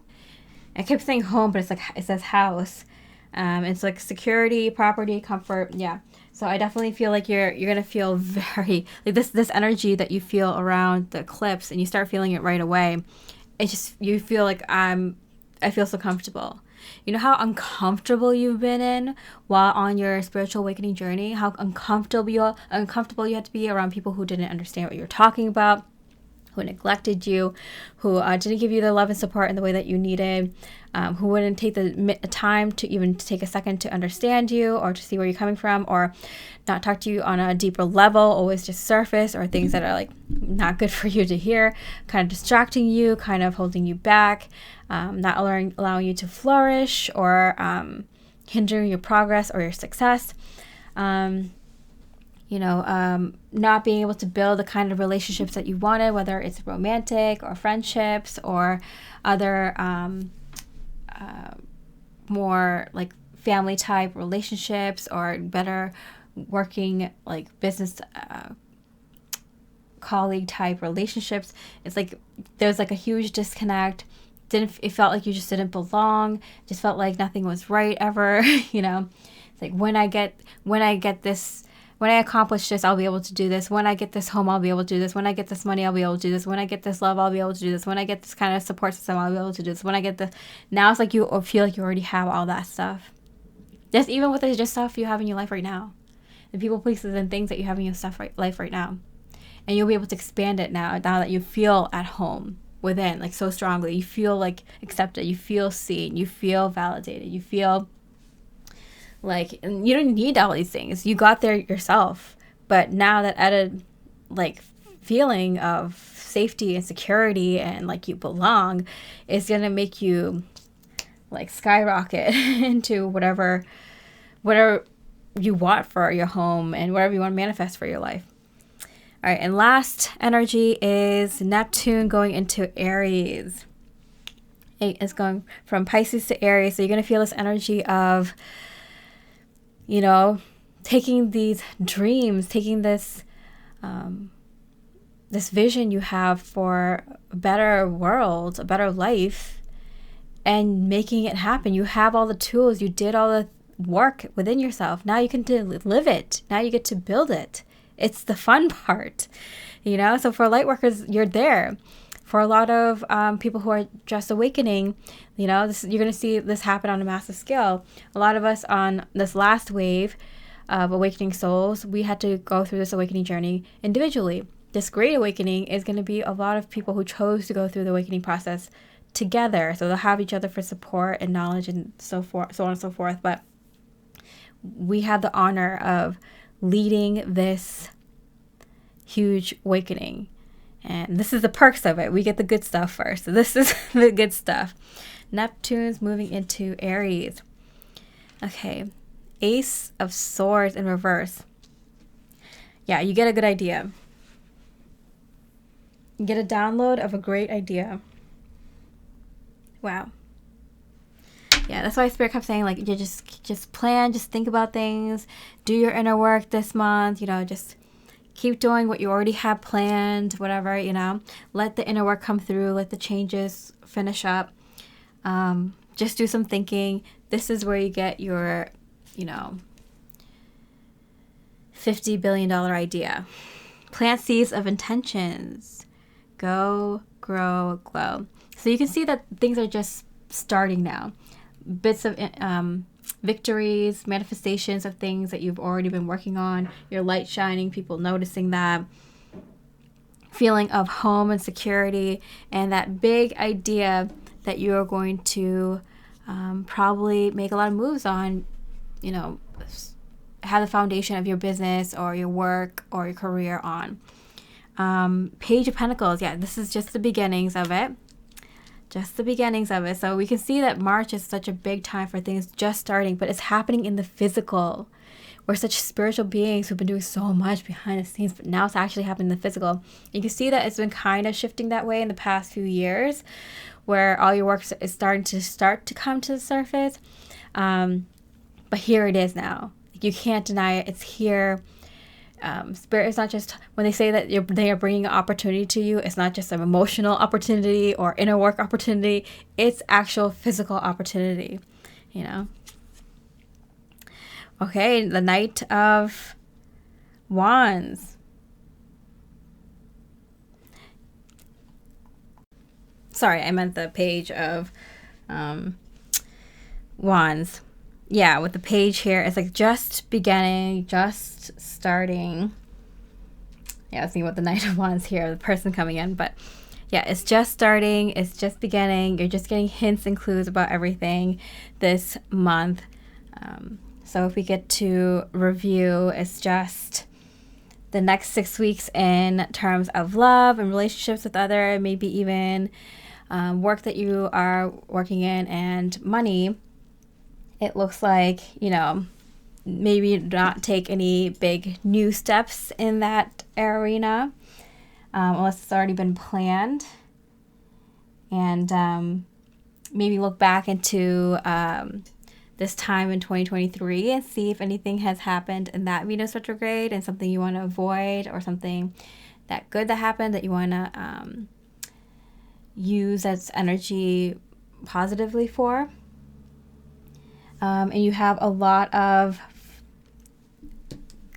I kept saying home, but it's like, it says house. It's like security, property, comfort. Yeah. So I definitely feel like you're gonna feel very like this energy that you feel around the eclipse, and you start feeling it right away. It just, you feel like I feel so comfortable. You know how uncomfortable you've been in while on your spiritual awakening journey? How uncomfortable you had to be around people who didn't understand what you were talking about, who neglected you, who didn't give you the love and support in the way that you needed, who wouldn't take the time to even take a second to understand you or to see where you're coming from, or not talk to you on a deeper level, always just surface, or things that are like not good for you to hear, kind of distracting you, kind of holding you back, not allowing you to flourish, or hindering your progress or your success. not being able to build the kind of relationships that you wanted, whether it's romantic or friendships or other more like family type relationships or better working like business colleague type relationships. It's like there's like a huge disconnect. It felt like you just didn't belong. Just felt like nothing was right ever. It's like when I accomplish this, I'll be able to do this. When I get this home, I'll be able to do this. When I get this money, I'll be able to do this. When I get this love, I'll be able to do this. When I get this kind of support system, I'll be able to do this. When I get the, now it's like you feel like you already have all that stuff. Just even with the just stuff you have in your life right now, the people, places, and things that you have in your life right now, and you'll be able to expand it now that you feel at home within, like so strongly. You feel like accepted. You feel seen. You feel validated. You feel like, and you don't need all these things. You got there yourself. But now that added like feeling of safety and security and like you belong is going to make you like skyrocket into whatever you want for your home and whatever you want to manifest for your life. All right, and last energy is Neptune going into Aries. It is going from Pisces to Aries, so you're going to feel this energy of, taking these dreams, taking this this vision you have for a better world, a better life, and making it happen. You have all the tools. You did all the work within yourself. Now you can live it. Now you get to build it. It's the fun part, So for lightworkers, you're there. For a lot of people who are just awakening, you're going to see this happen on a massive scale. A lot of us on this last wave of awakening souls, we had to go through this awakening journey individually. This great awakening is going to be a lot of people who chose to go through the awakening process together. So they'll have each other for support and knowledge and so forth, so on and so forth. But we have the honor of leading this huge awakening. And this is the perks of it. We get the good stuff first. So this is the good stuff. Neptune's moving into Aries. Okay. Ace of Swords in reverse. Yeah, you get a good idea. You get a download of a great idea. Wow. Yeah, that's why Spirit kept saying, like, you just plan, just think about things, do your inner work this month, just keep doing what you already have planned, whatever, let the inner work come through, let the changes finish up. Just do some thinking. This is where you get your, $50 billion idea. Plant seeds of intentions. Go, grow, glow. So you can see that things are just starting now. Bits of victories, manifestations of things that you've already been working on, your light shining, people noticing that, feeling of home and security, and that big idea that you're going to probably make a lot of moves on, have the foundation of your business or your work or your career on. Page of Pentacles, yeah, this is just the beginnings of it. Just the beginnings of it. So we can see that March is such a big time for things just starting, but it's happening in the physical. We're such spiritual beings who've been doing so much behind the scenes, but now it's actually happening in the physical. You can see that it's been kind of shifting that way in the past few years, where all your work is starting to come to the surface. But here it is now. You can't deny it. It's here. Spirit is not just, when they say that they are bringing an opportunity to you, it's not just an emotional opportunity or inner work opportunity. It's actual physical opportunity, Okay, the Knight of Wands. Sorry, I meant the Page of Wands. Yeah, with the page here, it's like just beginning, just starting. Yeah, I was thinking about the Knight of Wands here, the person coming in, but yeah, it's just starting, it's just beginning. You're just getting hints and clues about everything this month. So if we get to review, it's just the next 6 weeks in terms of love and relationships with other, maybe even work that you are working in, and money. It looks like, maybe not take any big new steps in that arena unless it's already been planned. And maybe look back into this time in 2023 and see if anything has happened in that Venus retrograde and something you want to avoid, or something that good that happened that you want to use as energy positively for. And you have a lot of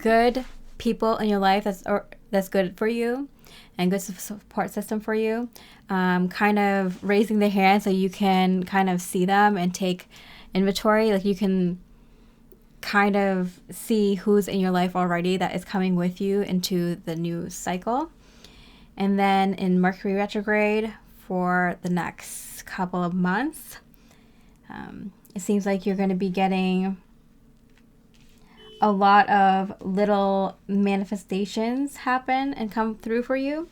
good people in your life that's good for you and good support system for you, kind of raising their hand so you can kind of see them and take inventory. Like, you can kind of see who's in your life already that is coming with you into the new cycle. And then in Mercury retrograde for the next couple of months, it seems like you're going to be getting a lot of little manifestations happen and come through for you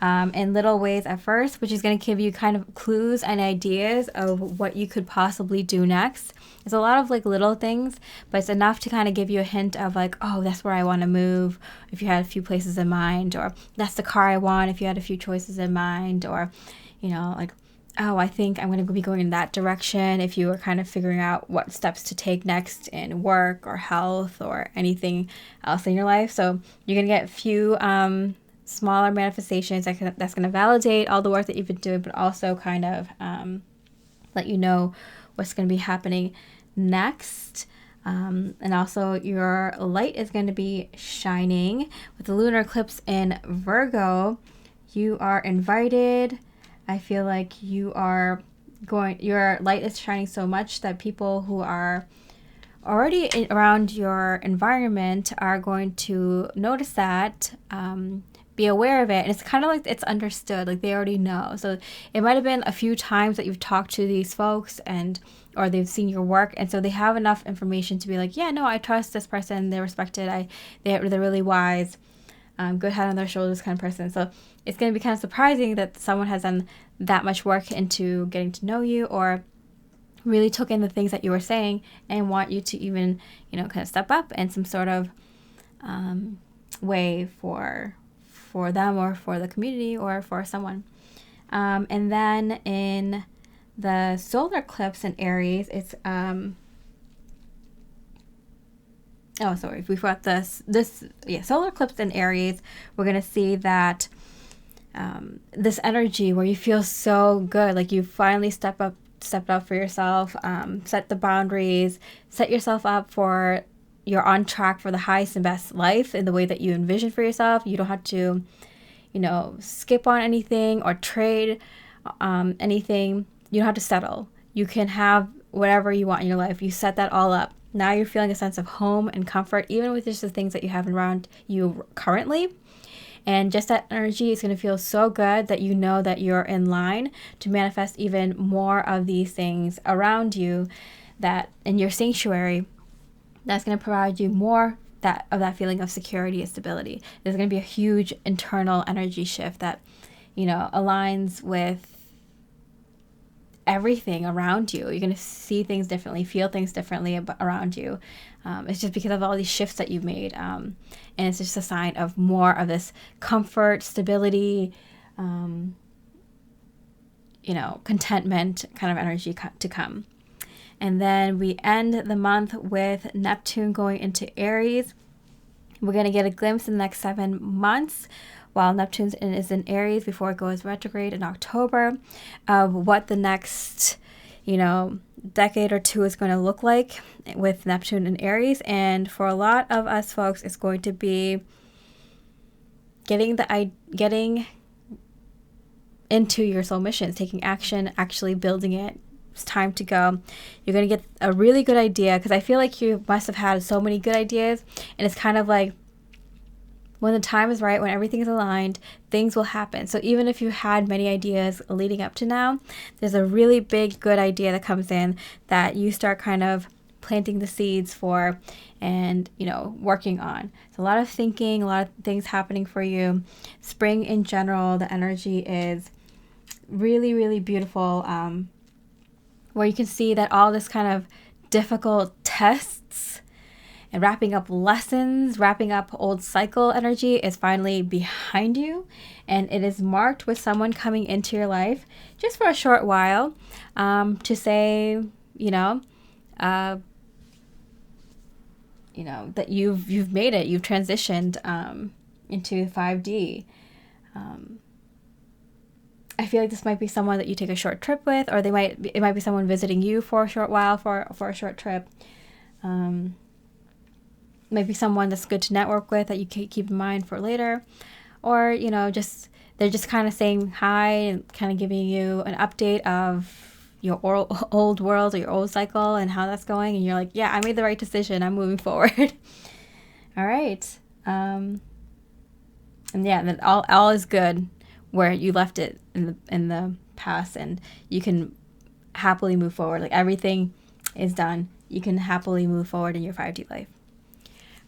in little ways at first, which is going to give you kind of clues and ideas of what you could possibly do next. It's a lot of like little things, but it's enough to kind of give you a hint of like, oh, that's where I want to move, if you had a few places in mind, or that's the car I want if you had a few choices in mind, or, you know, like, oh, I think I'm going to be going in that direction if you were kind of figuring out what steps to take next in work or health or anything else in your life. So you're going to get a few smaller manifestations that's going to validate all the work that you've been doing, but also kind of let you know what's going to be happening next. And also your light is going to be shining with the lunar eclipse in Virgo. You are invited. I feel like your light is shining so much that people who are already around your environment are going to notice that, be aware of it. And it's kind of like it's understood, like they already know. So it might have been a few times that you've talked to these folks or they've seen your work. And so they have enough information to be like, yeah, no, I trust this person. They're respected. They're really wise. Good head on their shoulders kind of person. So it's going to be kind of surprising that someone has done that much work into getting to know you, or really took in the things that you were saying and want you to even, you know, kind of step up in some sort of way for them or for the community or for someone. And then in the solar eclipse in Aries, it's we forgot solar eclipse in Aries. We're gonna see that this energy where you feel so good, like you finally stepped up for yourself, set the boundaries, set yourself up for, you're on track for the highest and best life in the way that you envision for yourself. You don't have to, you know, skip on anything or trade anything. You don't have to settle. You can have whatever you want in your life. You set that all up. Now you're feeling a sense of home and comfort, even with just the things that you have around you currently. And just that energy is going to feel so good that you know that you're in line to manifest even more of these things around you, that in your sanctuary, that's going to provide you more of that feeling of security and stability. There's going to be a huge internal energy shift that, you know, aligns with everything around you. You're going to see things differently, feel things differently around you. It's just because of all these shifts that you've made. And it's just a sign of more of this comfort, stability, you know, contentment kind of energy to come. And then we end the month with Neptune going into Aries. We're going to get a glimpse in the next 7 months, while Neptune is in Aries before it goes retrograde in October, of what the next, you know, decade or two is going to look like with Neptune in Aries. And for a lot of us folks, it's going to be getting into your soul missions, taking action, actually building it. It's time to go. You're going to get a really good idea, because I feel like you must have had so many good ideas, and it's kind of like when the time is right, when everything is aligned, things will happen. So even if you had many ideas leading up to now, there's a really big good idea that comes in that you start kind of planting the seeds for and, you know, working on. So a lot of thinking, a lot of things happening for you. Spring in general, the energy is really, really beautiful, where you can see that all this kind of difficult tests and wrapping up lessons, wrapping up old cycle energy is finally behind you. And it is marked with someone coming into your life just for a short while, to say, that you've made it, you've transitioned into 5D. I feel like this might be someone that you take a short trip with, or it might be someone visiting you for a short while, for a short trip. Maybe someone that's good to network with that you keep in mind for later, or they're just kind of saying hi and kind of giving you an update of your old world or your old cycle and how that's going, and you're like, yeah, I made the right decision, I'm moving forward. All right. And yeah, then all is good where you left it in the past, and you can happily move forward. Like, everything is done. You can happily move forward in your 5D life.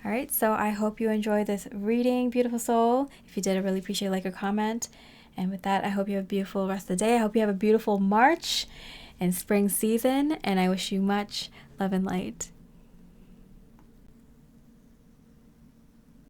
All right, so I hope you enjoyed this reading, beautiful soul. If you did, I really appreciate a like or comment. And with that, I hope you have a beautiful rest of the day. I hope you have a beautiful March and spring season, and I wish you much love and light.